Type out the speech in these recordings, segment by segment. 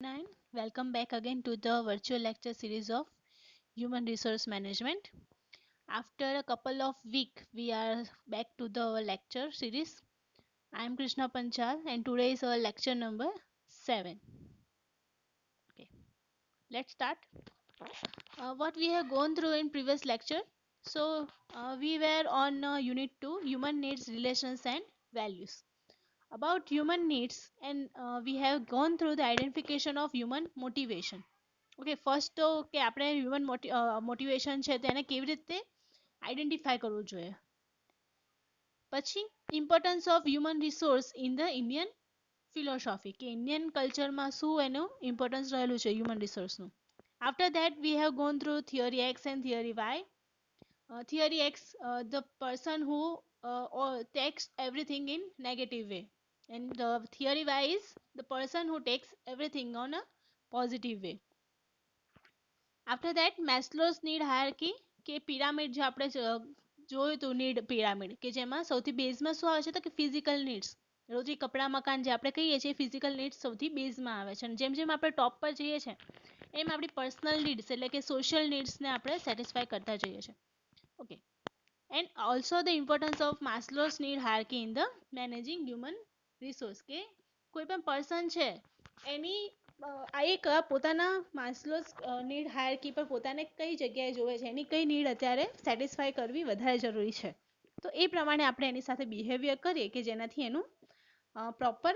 9. Welcome back again to the virtual lecture series of Human Resource Management. After a couple of weeks, we are back to the lecture series. I am Krishna Panchal and today is our lecture number 7. Okay, let's start. What we have gone through in previous lecture. We were on Unit 2, Human Needs, Relations and Values. About human needs, and we have gone through the identification of human motivation. Okay first તો કે આપણે human motivation છે તેને કેવી રીતે identify કરવું જોઈએ. પછી importance of human resource in the Indian philosophy કે ઇન્ડિયન કલ્ચરમાં શું એનું ઇમ્પોર્ટન્સ રહેલું છે હ્યુમન રિસોર્સનું. After that we have gone through theory X and theory Y. Theory X, the person who takes everything in negative way, and the theory Y is the person who takes everything on a positive way. After that Maslow's need hierarchy કે pyramid જે આપણે જોયું હતું need pyramid કે જેમાં સૌથી બેઝમાં શું આવે છે તો કે ફિઝિકલ નીડ્સ રોજી કપડાં મકાન જે આપણે કહીએ છીએ ફિઝિકલ નીડ્સ સૌથી બેઝમાં આવે છે અને જેમ જેમ આપણે ટોપ પર જઈએ છીએ એમ આપણી પર્સનલ નીડ્સ એટલે કે સોશિયલ નીડ્સને આપણે સેટિસ્ફાય કરતા જઈએ છીએ. Okay, and also the importance of Maslow's need hierarchy in the managing human resource કે કોઈ પણ પર્સન છે એની આ એક પોતાના માસ્લોસ નીડ હાયરકી પર પોતાને કઈ જગ્યાએ જોવે છે એની કઈ નીડ અત્યારે સેટિસ્ફાય કરવી વધારે જરૂરી છે તો એ પ્રમાણે આપણે એની સાથે બિહેવિયર કરીએ કે જેનાથી એનું પ્રોપર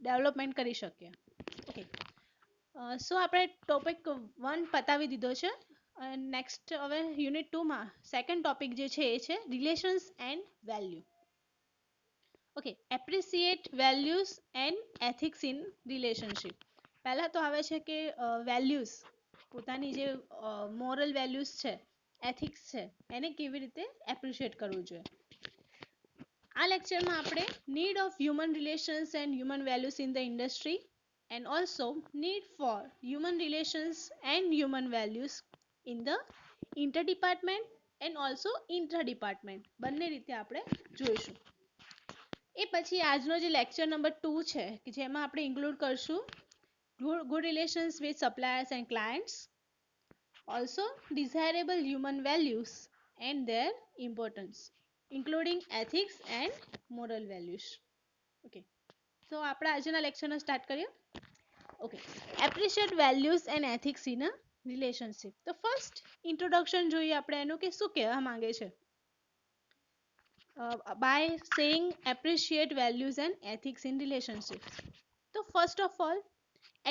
ડેવલપમેન્ટ કરી શકીએ. ઓકે, સો આપણે ટોપિક 1 પતાવી દીધો છે. નેક્સ્ટ હવે યુનિટ 2માં સેકન્ડ ટોપિક જે છે એ છે relations and value. Okay, appreciate values and ethics in relationship. પહેલા તો આવે છે કે વેલ્યુઝ પોતાની જે મોરલ વેલ્યુઝ છે એથિક્સ છે એને કેવી રીતે એપ્રિશિએટ કરવું જોઈએ. આ લેક્ચરમાં આપણે need of human relations and human values in the industry and also need four human relations and human values in the inter department and also inter department બંને રીતે આપણે જોઈશું. એ પછી આજનો જે લેક્ચર નંબર 2 છે કે જેમાં આપણે ઇન્ક્લુડ કરશું good relations with suppliers and clients, also desirable human values and their importance, including ethics and moral values. Okay, so આપણે આજના લેક્ચરને સ્ટાર્ટ કરીએ. Okay, appreciate values and ethics in a relationship. તો first introduction જોઈએ આપણે એનું કે શું કહેવા માંગે છે by saying appreciate values and ethics in relationships. So first of all,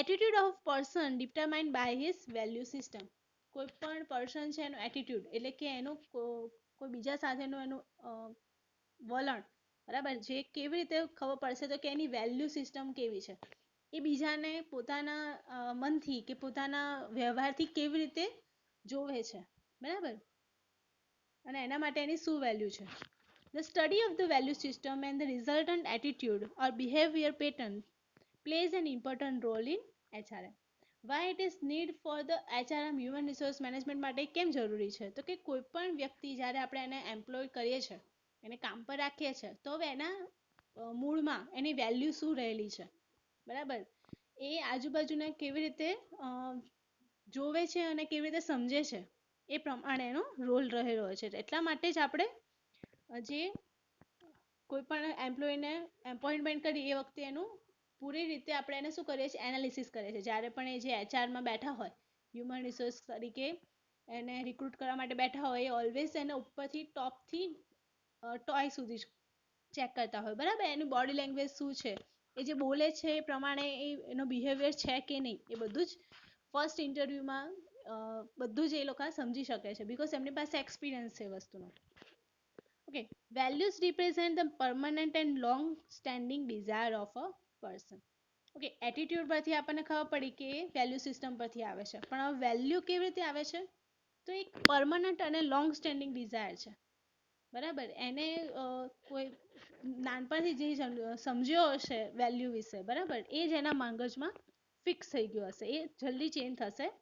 attitude of person determined by his value system. કોઈ પણ પર્સન છે એનો એટીટ્યુડ એટલે કે એનું કોઈ બીજા સાથેનું એનું વલણ બરાબર જે કેવી રીતે ખબર પડશે તો કે એની વેલ્યુ સિસ્ટમ કેવી છે એ બીજાને પોતાના મનથી કે પોતાના વ્યવહારથી કેવી રીતે જોવે છે બરાબર અને એના માટે એની શું વેલ્યુ છે. The study of the value system and the resultant attitude or behavior pattern plays an important role in HRM. Why it is need for the HRM human resource management માટે કેમ જરૂરી છે તો કે કોઈ પણ વ્યક્તિ જ્યારે આપણે એને એમ્પ્લોય કરીએ છીએ એને કામ પર રાખીએ છીએ તો હવે એના મૂળમાં એની વેલ્યુ શું રહેલી છે બરાબર એ આજુબાજુને કેવી રીતે જોવે છે અને કેવી રીતે સમજે છે એ પ્રમાણે એનો રોલ રહેલો છે. એટલા માટે જ આપણે જે કોઈ પણ એમ્પ્લોયને એપોઇન્ટમેન્ટ કરી એ વખતે એનું પૂરી રીતે આપણે એને શું કરીએ છીએ એનાલિસિસ કરીએ છીએ. જ્યારે પણ એ જે એચઆરમાં બેઠા હોય હ્યુમન રિસોર્સ તરીકે એને રિક્રુટ કરવા માટે બેઠા હોય એ ઓલવેઝ એને ઉપરથી ટોપથી ટોય સુધી ચેક કરતા હોય બરાબર એનું બોડી લેંગ્વેજ શું છે એ જે બોલે છે એ પ્રમાણે એનો બિહેવિયર છે કે નહીં એ બધું જ ફર્સ્ટ ઇન્ટરવ્યૂમાં બધું જ એ લોકો સમજી શકે છે બીકોઝ એમની પાસે એક્સપિરિયન્સ છે વસ્તુનો. Okay, values represent the permanent and long standing desire of a person. Okay, attitude પરથી આપણને ખબર પડી કે વેલ્યુ સિસ્ટમ પરથી આવે છે પણ આ વેલ્યુ કેવી રીતે આવે છે તો એક પરમનન્ટ અને લોંગ સ્ટેન્ડિંગ ડિઝાયર છે બરાબર એને કોઈ નાનપણથી જે સમજ્યો હશે વેલ્યુ વિશે બરાબર એ જ એના મગજમાં ફિક્સ થઈ ગયો હશે એ જલ્દી ચેન્જ થશે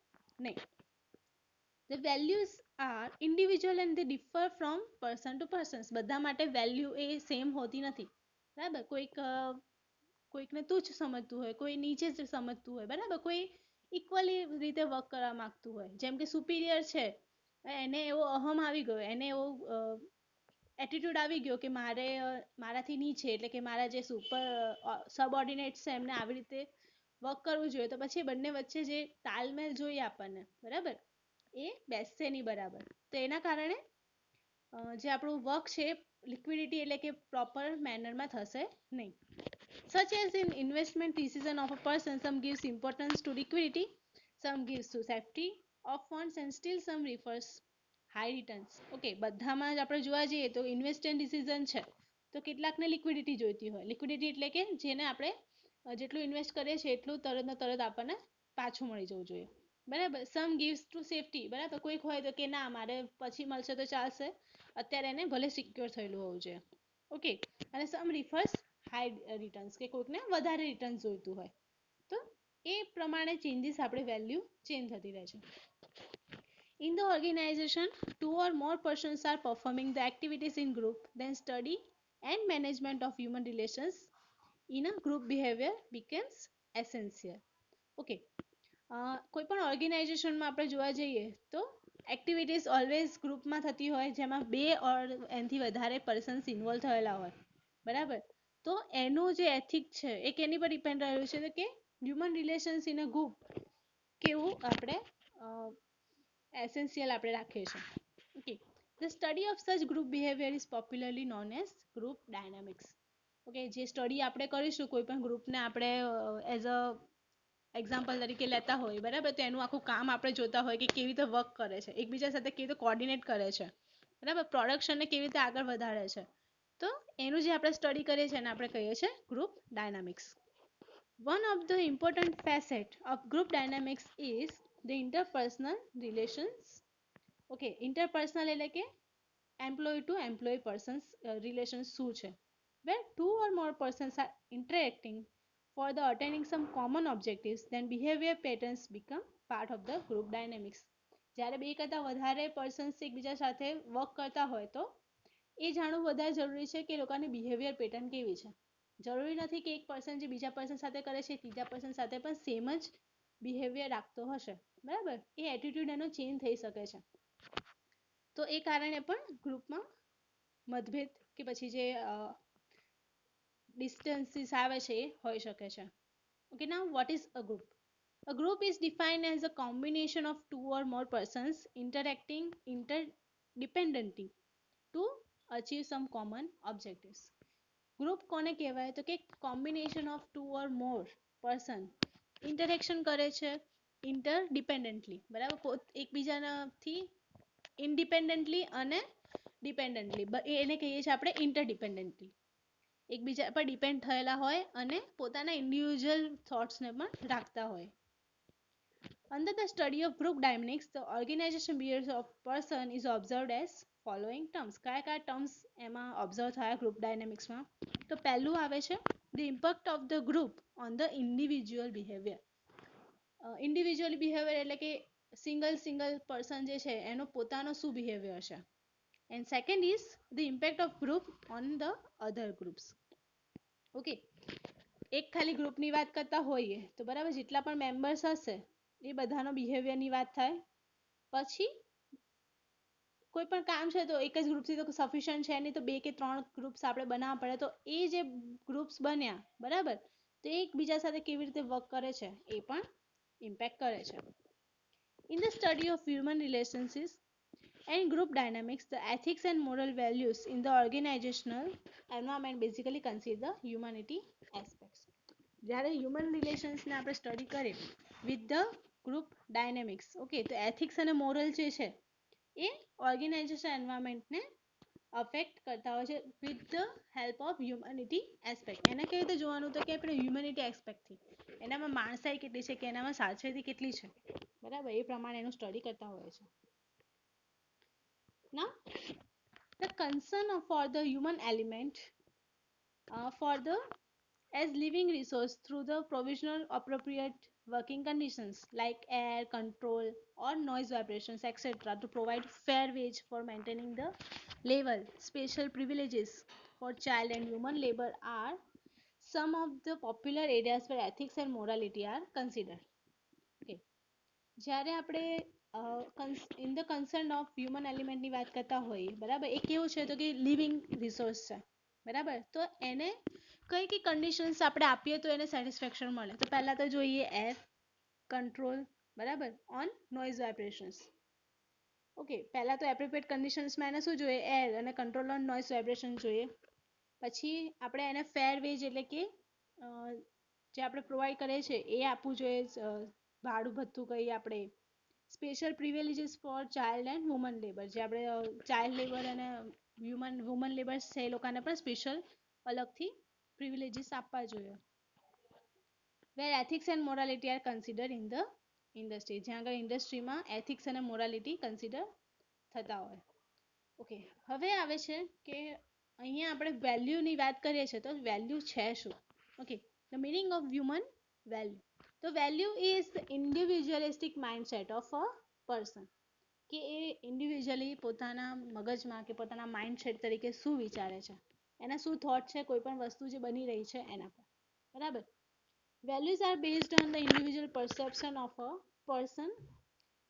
નહીં. The values are individual and they differ from person to person. બધા માટે વેલ્યુ એ સેમ હોતી નથી બરાબર કોઈક કોઈકને તુચ્છ સમજતું હોય, કોઈ નીચે સમજતું હોય, બરાબર, કોઈ ઇક્વલી રીતે વર્ક કરવા માંગતું હોય, જેમ કે સુપિરિયર છે, એને એવો અહમ આવી ગયો, એને એવો એટીટ્યુડ આવી ગયો કે મારાથી નીચે એટલે કે મારા જે સુપર સબઓર્ડિનેટ છે એમને આવી રીતે વર્ક કરવું જોઈએ, તો પછી બંને વચ્ચે જે તાલમેલ જોઈએ આપણને, બરાબર, એ બેસશે નહીં બરાબર. તો એના કારણે જે આપણું વર્ક છે લિક્વિડિટી એટલે કે પ્રોપર મેનરમાં થશે નહીં. Such as in investment decision of a person, some gives importance to liquidity, some gives to safety of funds and still some refers high returns. Okay, બધામાં જ આપણે જોવા જઈએ તો ઇન્વેસ્ટમેન્ટ ડિસિઝન છે તો કેટલાકને લિક્વિડિટી જોઈતી હોય. લિક્વિડિટી એટલે કે જેને આપણે જેટલું ઇન્વેસ્ટ કરીએ છીએ એટલું તરત ને તરત આપણને પાછું મળી જવું જોઈએ, બરાબર. સમ ગીવ્સ ટુ સેફટી, બરાબર, કોઈક હોય તો કે ના મારે પછી મળશે તો ચાલશે, અત્યારે એને ભલે સિક્યોર થયેલું હોવું જોઈએ. ઓકે, અને સમ રિફર્સ હાઈ રિટર્ન્સ, કે કોઈકને વધારે રિટર્ન્સ જોઈતું હોય, તો એ પ્રમાણે ચેન્જીસ આપણે વેલ્યુ ચેન્જ થતી રહે છે. In the organization, two or more persons are performing the activities in group, then study and management of human relations in a group behavior becomes essential. Okay, કોઈ પણ ઓર્ગેનાઇઝેશનમાં આપણે જોવા જઈએ તો એક્ટિવિટીઝ ઓલવેઝ ગ્રુપમાં થતી હોય, જેમાં 2 ઓર એનાથી વધારે પર્સન્સ ઇન્વોલ્વ થયેલા હોય, બરાબર. તો એનું જે એથિક છે એ કેની પર ડિપેન્ડ રહ્યું છે, તો કે human relations in a group કેવું આપણે એસેન્શિયલ આપણે રાખીએ છીએ. ઓકે, ધ સ્ટડી ઓફ સચ group behaviour is popularly known as group dynamics. Okay, જે સ્ટડી આપણે કરીશું કોઈ પણ ગ્રુપને આપણે એઝ અ એક્ઝામ્પલ તરીકે લેતા હોય, બરાબર, તો એનું આખું કામ આપણે જોતા હોય કે કેવી રીતે વર્ક કરે છે, એકબીજા સાથે કેવી રીતે કોર્ડિનેટ કરે છે, બરાબર, પ્રોડક્શનને કેવી રીતે આગળ વધારે છે, તો એનું જે આપણે સ્ટડી કરીએ છીએ એને આપણે કહીએ છીએ group dynamics. One of the important facets of group dynamics is the interpersonal relations. Okay, interpersonal એટલે કે employee to employee persons relations શું છે, where two or more persons are interacting for the attaining some common objectives, then behavior patterns become part of the group dynamics. જ્યારે બે કરતા વધારે persons એકબીજા સાથે વર્ક કરતા હોય તો એ જાણવું વધારે જરૂરી છે કે લોકોની બિહેવિયર પેટર્ન કેવી છે. જરૂરી નથી કે એક પર્સન જે બીજા પર્સન સાથે કરે છે ત્રીજા પર્સન સાથે પણ સેમ જ બિહેવિયર રાખતો હશે, બરાબર, એ એટીટ્યુડ એનો ચેન્જ થઈ શકે છે. તો એ કારણે પણ ગ્રુપમાં મતભેદ કે પછી જે ડિસ્ટન્સીસ આવે છે એ હોઈ શકે છે. Okay, now what is a group? A group is defined as a combination of two or more persons interacting interdependently to achieve some common objectives. Group કોને કહેવાય, તો કે combination of two or more person interaction કરે છે ઇન્ટરડિપેન્ડન્ટલી, બરાબર, એકબીજાનાથી independently અને ડિપેન્ડન્ટલી, એને કહીએ છીએ આપણે ઇન્ટરડિપેન્ડન્ટલી, એકબીજા પર ડિપેન્ડ થયેલા હોય અને પોતાના ઇન્ડિવિજ્યુઅલ થોટ્સને પણ રાખતા હોય. Under the study of group dynamics, the organization behavior of person is observed as following terms. કયા કયા ટર્મ્સ એમાં ઓબ્ઝર્વ થયા ગ્રુપ ડાયનેમિક્સમાં, તો પહેલું આવે છે the impact of the group on the individual behavior. Individual behaviour એટલે કે સિંગલ પર્સન જે છે એનો પોતાનો શું બિહેવિયર છે. And second is the impact of group on the other groups. Okay, એક ખાલી ગ્રુપની વાત કરતા હોઈએ તો બરાબર જેટલા પણ મેમ્બર્સ હશે એ બધાનો બિહેવિયરની વાત થાય. પછી કોઈ પણ કામ છે તો એક જ ગ્રુપથી તો સફિશિયન્ટ છે નહીં, તો 2 કે 3 ગ્રુપ્સ આપણે બનાવવા પડે, તો એ જે ગ્રુપ્સ બન્યા, બરાબર, તો એકબીજા સાથે કેવી રીતે વર્ક કરે છે એ પણ ઇમ્પેક્ટ કરે છે. In the study of human relationships and group dynamics, the ethics and moral values in the organizational environment basically consider the humanity aspects. જ્યારે હ્યુમન રિલેશન્સને આપણે સ્ટડી કરીએ with the group dynamics, okay, તો ethics અને moral જે છે એ organisation એન્વાયરમેન્ટને affect કરતા હોય છે with the help of humanity aspect. એને કેવી રીતે જોવાનું, તો કે આપણે હ્યુમનિટી એસ્પેક્ટથી એનામાં માણસાઈ કેટલી છે, કે એનામાં સાચવેતી કેટલી છે, બરાબર, એ પ્રમાણે એનું સ્ટડી કરતા હોય છે. Now, the concern for the human element for the as living resource through the provisional appropriate working conditions like air control or noise vibrations etc. to provide fair wage for maintaining the level. Special privileges for child and human labor are some of the popular areas where ethics and morality are considered. Okay. જ્યારે આપણે in the concern of human એલિમેન્ટની વાત કરતા હોઈએ બરાબર, એ કેવું છે તો કે લિવિંગ રિસોર્સ છે બરાબર, તો એને કઈ કઈ કન્ડિશન્સ આપણે આપીએ તો એને સેટિસ્ફેક્શન મળે. તો પહેલા તો જોઈએ એર કંટ્રોલ બરાબર ઓન નોઇઝ વાઇબ્રેશન્સ. ઓકે, પહેલા તો એપ્રોપ્રિએટ કન્ડિશન્સમાં એને શું જોઈએ, એર અને કંટ્રોલ ઓન નોઇઝ વાઇબ્રેશન જોઈએ. પછી આપણે એને ફેર વેજ એટલે કે જે આપણે પ્રોવાઈડ કરીએ છીએ એ આપવું જોઈએ, ભાડું ભથ્થું કહીએ આપણે. Special privileges for child and woman labour, જે આપણે ચાઇલ્ડ લેબર અને વુમન લેબર્સ છે એ લોકોને પણ સ્પેશિયલ અલગથી પ્રિવિલેજીસ આપવા જોઈએ. Where ethics and morality are consider in the industry, જ્યાં આગળ ઇન્ડસ્ટ્રીમાં એથિક્સ અને મોરાલિટી કન્સિડર થતા હોય. ઓકે, હવે આવે છે કે અહીંયા આપણે વેલ્યુની વાત કરીએ છીએ તો વેલ્યુ છે શું. Okay, the meaning of human value. તો value is the individualistic mindset of a person, કે એ ઇન્ડિવિજ્યુઅલી પોતાના મગજમાં કે પોતાના માઇન્ડસેટ તરીકે શું વિચારે છે, એના શું થોટ છે કોઈ પણ વસ્તુ જે બની રહી છે એના પર બરાબર. Values are based on the individual perception of a person.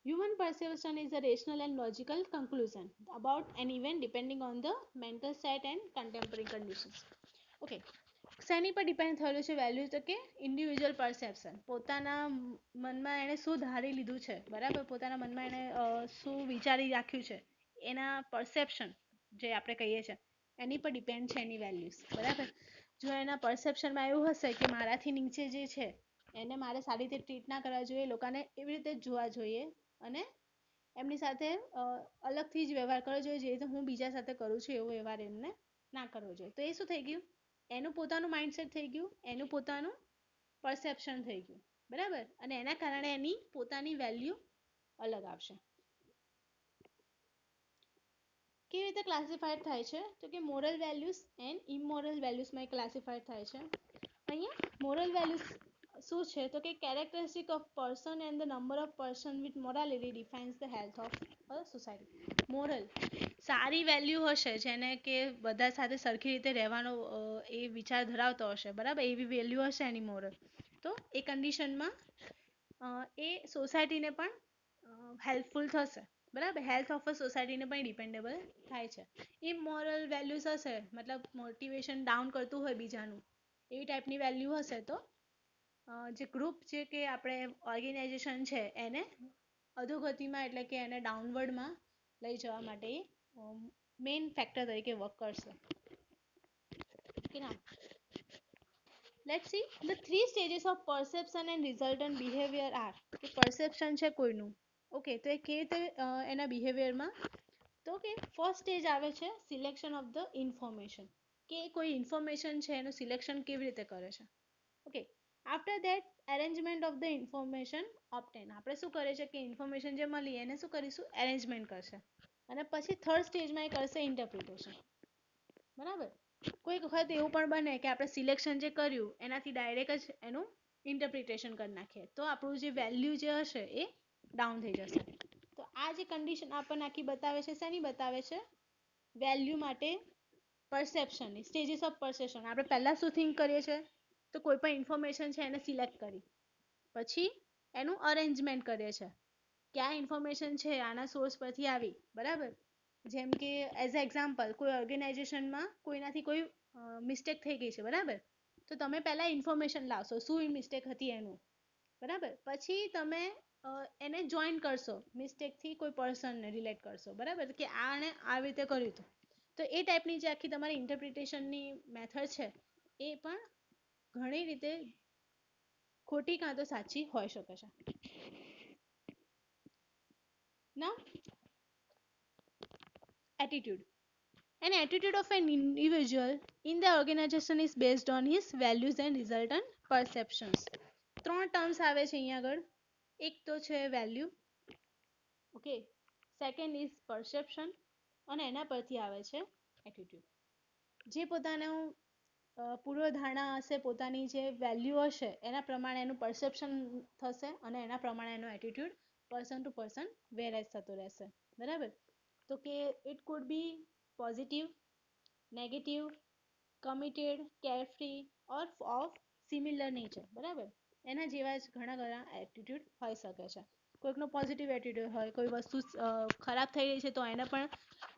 Human perception is a rational and logical conclusion about an event depending on the mental state and contemporary conditions. Okay, શેની પર ડિપેન્ડ થયેલું છે value, તો કે individual perception, પોતાના મનમાં એણે શું ધારી લીધું છે બરાબર, પોતાના મનમાં એણે શું વિચારી રાખ્યું છે, એના પરસેપ્શન જે આપણે કહીએ છીએ એની પર ડિપેન્ડ છે એની વેલ્યુઝ બરાબર. જો એના પરસેપ્શનમાં એવું હશે કે મારાથી નીચે જે છે એને મારે સારી રીતે ટ્રીટ ના કરવા જોઈએ, લોકોને એવી રીતે જ જોવા જોઈએ અને એમની સાથે અલગથી જ વ્યવહાર કરવો જોઈએ, જે રીતે હું બીજા સાથે કરું છું એવો વ્યવહાર એમને ના કરવો જોઈએ. તો એ શું થઈ ગયું, એનું પોતાનું માઇન્ડસેટ થઈ ગયું, એનું પોતાનું પરસેપ્શન થઈ ગયું બરાબર, અને એના કારણે એની પોતાની વેલ્યુ અલગ આવશે. કેવી રીતે ક્લાસિફાઈડ થાય છે તો કે મોરલ વેલ્યુઝ એન્ડ ઇમોરલ વેલ્યુઝમાં ક્લાસિફાઈડ થાય છે. અહીંયા મોરલ વેલ્યુઝ શું છે તો કે characteristic of person and the number of person with morality defines the health of a society. Moral સારી વેલ્યુ હશે જેને કે બધા સાથે સરખી રીતે રહેવાનો એ વિચાર ધરાવતો હશે બરાબર, એવી વેલ્યુ હશે એની મોરલ, તો એ કન્ડિશનમાં એ સોસાયટીને પણ હેલ્પફુલ થશે બરાબર, હેલ્થ ઓફ અ સોસાયટીને પણ ડિપેન્ડેબલ થાય છે. ઇમોરલ વેલ્યુઝ હશે મતલબ મોટિવેશન ડાઉન કરતું હોય બીજાનું, એવી ટાઈપની વેલ્યુ હશે તો જે ગ્રુપ છે કે આપણે ઓર્ગેનાઇઝેશન છે એને અધોગતિમાં એટલે કે એને ડાઉનવર્ડમાં લઈ જવા માટે મેઇન ફેક્ટર તરીકે વર્ક કરશે. કે ના, let's see the 3 stages of perception and resultant behaviour are. કે પરસેપ્શન છે કોઈનું, ઓકે, તો એ કેવી રીતે એના બિહેવિયરમાં, તો કે ફર્સ્ટ સ્ટેજ આવે છે સિલેક્શન ઓફ ધ ઇન્ફોર્મેશન, કે કોઈ ઇન્ફોર્મેશન છે એનું સિલેક્શન કેવી રીતે કરે છે. Okay, after that arrangement of the information obtain, આપણે શું કરીએ છીએ કે ઇન્ફોર્મેશન જે મળી એને શું કરીશું, એરેન્જમેન્ટ કરશે, અને પછી થર્ડ સ્ટેજમાં એ કરશે ઇન્ટરપ્રિટેશન બરાબર. કોઈક વખત એવું પણ બને કે આપણે સિલેક્શન જે કર્યું એનાથી ડાયરેક્ટ જ એનું ઇન્ટરપ્રિટેશન કરી નાખીએ તો આપણું જે વેલ્યુ જે હશે એ ડાઉન થઈ જશે. તો આ જે કન્ડિશન આપણને આખી બતાવે છે શેની બતાવે છે, વેલ્યુ માટે પરસેપ્શનની સ્ટેજીસ ઓફ પરસેપ્શન. આપણે પહેલા શું થિંક કરીએ છીએ તો કોઈ પણ ઇન્ફોર્મેશન છે એને સિલેક્ટ કરી, પછી એનું અરેન્જમેન્ટ કરીએ છીએ કે આ ઇન્ફોર્મેશન છે આના સોર્સ પરથી આવી બરાબર. જેમ કે એઝ અ એક્ઝામ્પલ કોઈ ઓર્ગેનાઇઝેશનમાં કોઈનાથી કોઈ મિસ્ટેક થઈ ગઈ છે બરાબર, તો તમે પહેલાં ઇન્ફોર્મેશન લાવશો શું મિસ્ટેક હતી એનું બરાબર, પછી તમે એને જોઈન કરશો, મિસ્ટેકથી કોઈ પર્સનને રિલેટ કરશો બરાબર, કે આણે આવી રીતે કર્યું હતું. તો એ ટાઈપની જે આખી તમારી ઇન્ટરપ્રિટેશનની મેથડ છે એ પણ ઘણી રીતે ખોટી કાં તો સાચી હોઈ શકે છે. Now, attitude. An attitude of an individual in the organization is based on his values and resultant perceptions. 3 terms આવે છે અહીંયા આગળ. એક તો છે value, okay, second is perception, અને એના પરથી આવે છે એટીટ્યુડ. જે પોતાનું પૂર્વધારણા હશે, પોતાની જે વેલ્યુ હશે એના પ્રમાણે એનું પરસેપ્શન થશે અને એના પ્રમાણે એનો attitude person to person varies થતો રહેશે બરાબર. તો કે it could be positive, negative, committed, carefree or of similar nature. બરાબર, એના જેવા જ ઘણા ઘણા એટીટ્યુડ હોઈ શકે છે. કોઈકનો પોઝિટિવ એટીટ્યુડ હોય, કોઈ વસ્તુ ખરાબ થઈ રહી છે તો એને પણ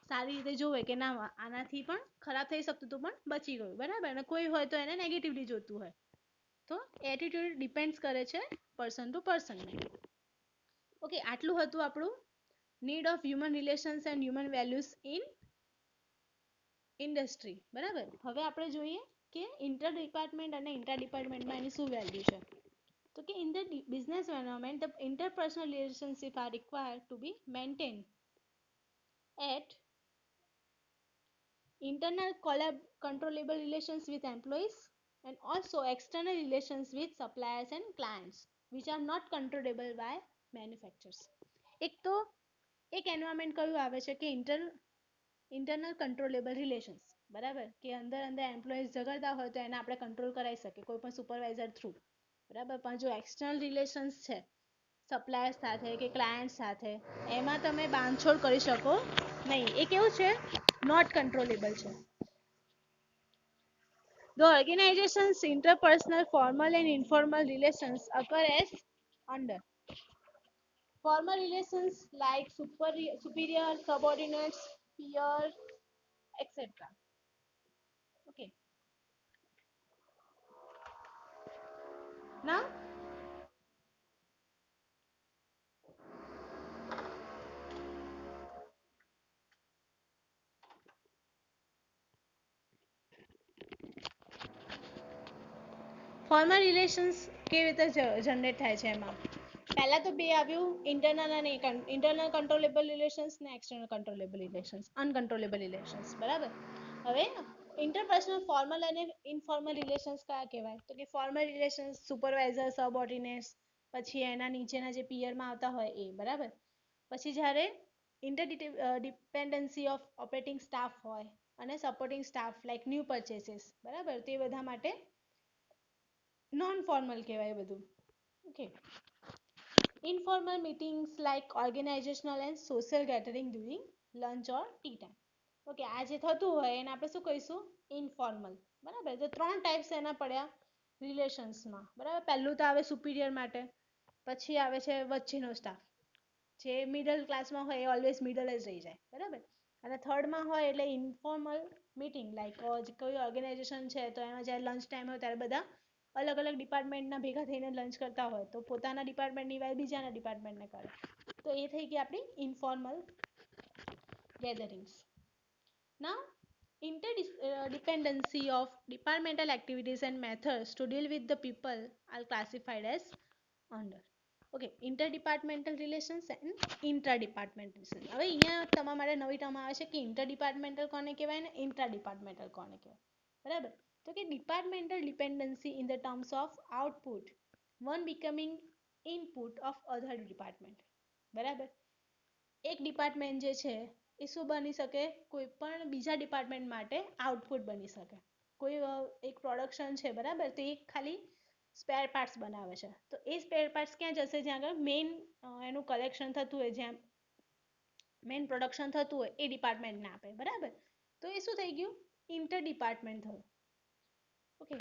સારી રીતે જોવે કે ના આનાથી પણ ખરાબ થઈ શકતું હતું પણ બચી ગયું. બરાબર, અને કોઈ હોય તો એને નેગેટિવલી જોતું હોય. તો એટીટ્યુડ ડિપેન્ડ્સ કરે છે પર્સન ટુ પર્સન. ઓકે, આટલું હતું આપણું need of human relations and human values in industry. બરાબર, હવે આપણે જોઈએ કે ઇન્ટર ડિપાર્ટમેન્ટ અને ઇન્ટર ડિપાર્ટમેન્ટમાં એની શું વેલ્યુ છે. તો કે in the business environment the interpersonal relationship are required to be maintain at internal controllable relations with employees and also external relations with suppliers and clients which are not controllable by manufacturers. એક તો એક environment કયું આવે છે કે internal controllable relations. બરાબર, કે અંદર અંદર એમ્પ્લોઈઝ ઝઘડતા હોય તો એને આપણે કંટ્રોલ કરાવી શકીએ કોઈ પણ સુપરવાઇઝર થ્રુ. બરાબર, પણ જો એક્સટર્નલ રિલેશન્સ છે સપ્લાયર સાથે કે ક્લાયન્ટ સાથે, એમાં તમે બાંધછોડ કરી શકો નહીં. એ કેવું છે, નોટ કંટ્રોલેબલ છે. The organization's interpersonal formal and informal relations occur as under formal relations like superior, subordinates, peers, etc. Okay. Now, formal relations કેવી રીતે જનરેટ થાય છે. એમાં પહેલા તો બે આવ્યું, ઇન્ટરનલ અને ઇન્ટરનલ કંટ્રોલેબલ રિલેશન્સ ને external controllable relations, uncontrollable relations. બરાબર, હવે ઇન્ટરપર્સનલ ફોર્મલ અને ઇનફોર્મલ રિલેશન્સ કયા કહેવાય. તો કે ફોર્મલ રિલેશન્સ સુપરવાઇઝર, સબઓર્ડિનેટ્સ, પછી એના નીચેના જે પિયરમાં આવતા હોય એ. બરાબર, પછી જ્યારે ડિપેન્ડન્સી ઓફ ઓપરેટિંગ સ્ટાફ હોય અને સપોર્ટિંગ સ્ટાફ લાઈક ન્યૂ પરચેસીસ. બરાબર, તે બધા માટે નોન ફોર્મલ કહેવાય બધું. Okay, informal meetings like organizational and social gathering during lunch or tea time. Okay, આ જે થતું હોય એને આપણે શું કહીશું, ઇનફોર્મલ. બરાબર, તો ત્રણ ટાઈપ્સ એના પડ્યા રિલેશન્સમાં. બરાબર, પહેલું તો આવે સુપિરિયર માટે, પછી આવે છે વચ્ચેનો સ્ટાફ, જે મિડલ ક્લાસમાં હોય એ ઓલવેઝ મિડલ જ રહી જાય. બરાબર, અને થર્ડમાં હોય એટલે ઇન્ફોર્મલ મીટિંગ લાઈક કોઈ ઓર્ગેનાઇઝેશન છે તો એમાં જ્યારે લંચ ટાઈમ હોય ત્યારે બધા અલગ અલગ ડિપાર્ટમેન્ટના ભેગા થઈને લંચ કરતા હોય તો પોતાના ડિપાર્ટમેન્ટની વાત બીજાના ડિપાર્ટમેન્ટને કરે. તો એ થઈ ગઈ આપણી informal gatherings. Now, interdependency of departmental activities and methods to deal with the people are classified as under. Okay, interdepartmental relations and intradepartmental relations. હવે અહીંયા તમારા માટે નવી ટર્મ આવે છે કે ઇન્ટરડિપાર્ટમેન્ટલ કોને કહેવાય ને ઇન્ટ્રાડિપાર્ટમેન્ટલ કોને કહેવાય. બરાબર, તો કે departmental dependency in the terms of output one becoming input of other department. બરાબર, એક ડિપાર્ટમેન્ટ જે છે એ શું બની શકે, કોઈ પણ બીજા ડિપાર્ટમેન્ટ માટે આઉટપુટ બની શકે. કોઈ એક પ્રોડક્શન છે. બરાબર, તો એ ખાલી સ્પેર પાર્ટ્સ બનાવે છે, તો એ સ્પેર પાર્ટ્સ ક્યાં જશે, જ્યાં આગળ મેઇન એનું કલેક્શન થતું હોય, જ્યાં મેઇન પ્રોડક્શન થતું હોય એ ડિપાર્ટમેન્ટને આપે. બરાબર, તો એ શું થઈ ગયું, ઇન્ટર ડિપાર્ટમેન્ટ થયું. Okay,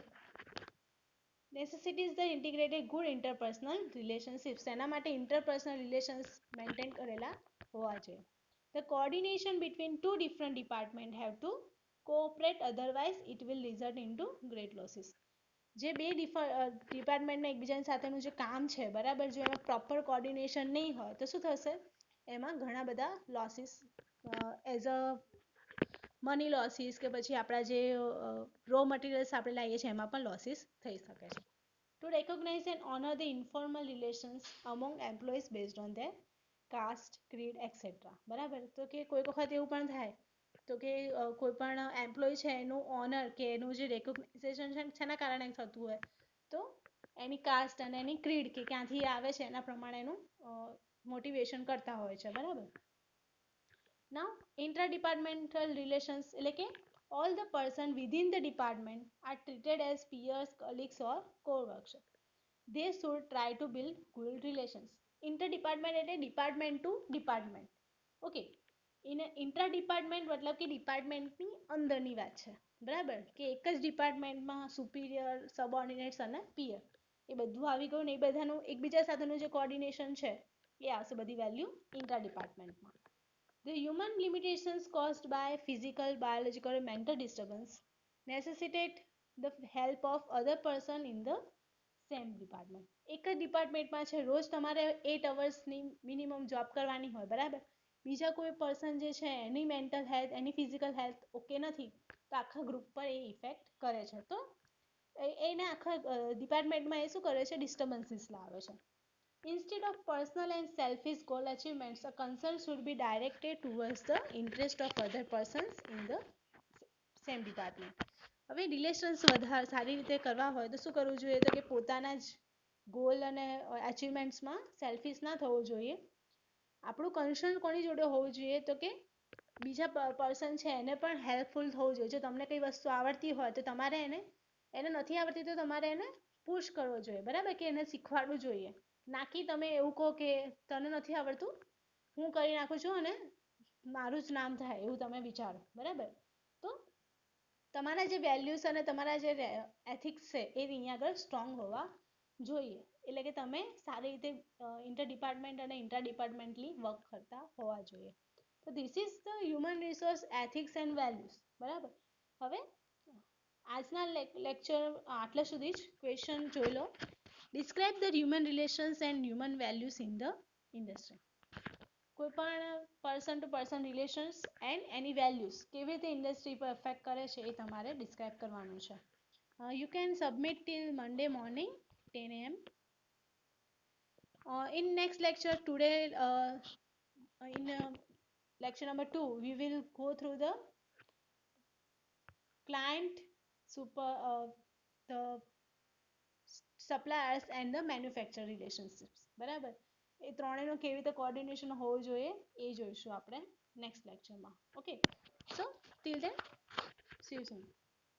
necessities the integrated good interpersonal relationships. એના માટે interpersonal relations maintain કરેલા હોવા જોઈએ. The coordination between two different departments have to cooperate, otherwise it will result into great losses. જે બે ડિપાર્ટમેન્ટના એકબીજાની સાથેનું જે કામ છે. બરાબર, જો એમાં પ્રોપર કોર્ડિનેશન નહીં હોય તો શું થશે, એમાં ઘણા બધા losses as a money losses કે પછી આપણા જે રો મટીરિયલ્સ આપણે લાવીએ છીએ એમાં પણ લોસીસ થઈ શકે છે. To recognize and honor the informal relations among employees based on their caste, creed, etc. બરાબર, તો કે કોઈક વખત એવું પણ થાય તો કે કોઈ પણ એમ્પ્લોય છે એનું ઓનર કે એનું જે રેકોગ્નાઇઝેશન છે શેના કારણે થતું હોય, તો એની કાસ્ટ અને એની ક્રીડ કે ક્યાંથી આવે છે એના પ્રમાણે એનું મોટિવેશન કરતા હોય છે. બરાબર, now intra-departmental relations એટલે કે all the person within the department are treated as peers, colleagues or co-workers. They should try to build good relations. Inter-department એટલે department to department. Okay, intra department મતલબ કે ડિપાર્ટમેન્ટની અંદરની વાત છે. બરાબર, કે એક જ ડિપાર્ટમેન્ટમાં સુપિરિયર, સબઓર્ડિનેટ્સ અને પીયર એ બધું આવી ગયું ને એ બધાનું એકબીજા સાથેનું જે કોઓર્ડિનેશન છે એ આવશે બધી વેલ્યુ ઇન્ટ્રા ડિપાર્ટમેન્ટમાં. The human limitations caused by physical, biological, or mental disturbance necessitate the help of other person in the same department. એક જ ડિપાર્ટમેન્ટમાં છે, રોજ તમારે 8 અવર્સની મિનિમમ જોબ કરવાની હોય, બરાબર. બીજા કોઈ પર્સન જે છે એની મેન્ટલ હેલ્થ, એની ફિઝિકલ હેલ્થ ઓકે નથી, તો આખા ગ્રુપ પર એ ઇફેક્ટ કરે છે. તો એને આખા ડિપાર્ટમેન્ટમાં એ શું કરે છે, ડિસ્ટર્બન્સીસ લાવે છે. Instead of personal and selfish goal achievements, a concern should be directed towards the interest of other persons in the same department. હવે રિલેશન્સ વધારે સારી રીતે કરવા હોય તો શું કરવું જોઈએ, તો કે પોતાના જ ગોલ અને અચીવમેન્ટ્સમાં સેલ્ફિશ ના થવું જોઈએ. આપણું કન્સર્ન કોની જોડે હોવું જોઈએ, તો કે બીજા પર્સન છે એને પણ હેલ્પફુલ થવું જોઈએ. જો તમને કઈ વસ્તુ આવડતી હોય તો તમારે એને નથી આવડતી તો તમારે એને પુશ કરવો જોઈએ, બરાબર, કે એને શીખવાડવું જોઈએ. નાકી તમે એવું કહો કે તને નથી આવડતું, હું કરી નાખું છું અને મારું જ નામ થાય એવું તમે વિચારો, બરાબર. તો તમારા જે વેલ્યુઝ અને તમારા જે એથિક્સ છે એ અહીંયા આગળ સ્ટ્રોંગ હોવા જોઈએ. એટલે કે તમે સારી રીતે ઇન્ટર ડિપાર્ટમેન્ટ અને ઇન્ટ્રા ડિપાર્ટમેન્ટલી વર્ક કરતા હોવા જોઈએ. તો this is the human resource ethics and values, બરાબર. હવે આજના લેક્ચર આટલા સુધી જ. ક્વેશ્ચન જોઈ લો. Describe the human relations and human values in the industry. કોઈ પણ person to person relations and એની વેલ્યુઝ કેવી રીતે ઇન્ડસ્ટ્રી પર અફેક્ટ કરે છે એ તમારે ડિસ્ક્રાઇબ કરવાનું છે. You can submit till Monday morning 10 AM. In next lecture today, in lecture number 2, we will go through the client, the suppliers and the manufacturer relationships, બરાબર. એ ત્રણેયનું કેવી રીતે કોઓર્ડિનેશન હોવું જોઈએ એ જોઈશું આપણે નેક્સ્ટ લેક્ચરમાં. Okay, so till then see you soon.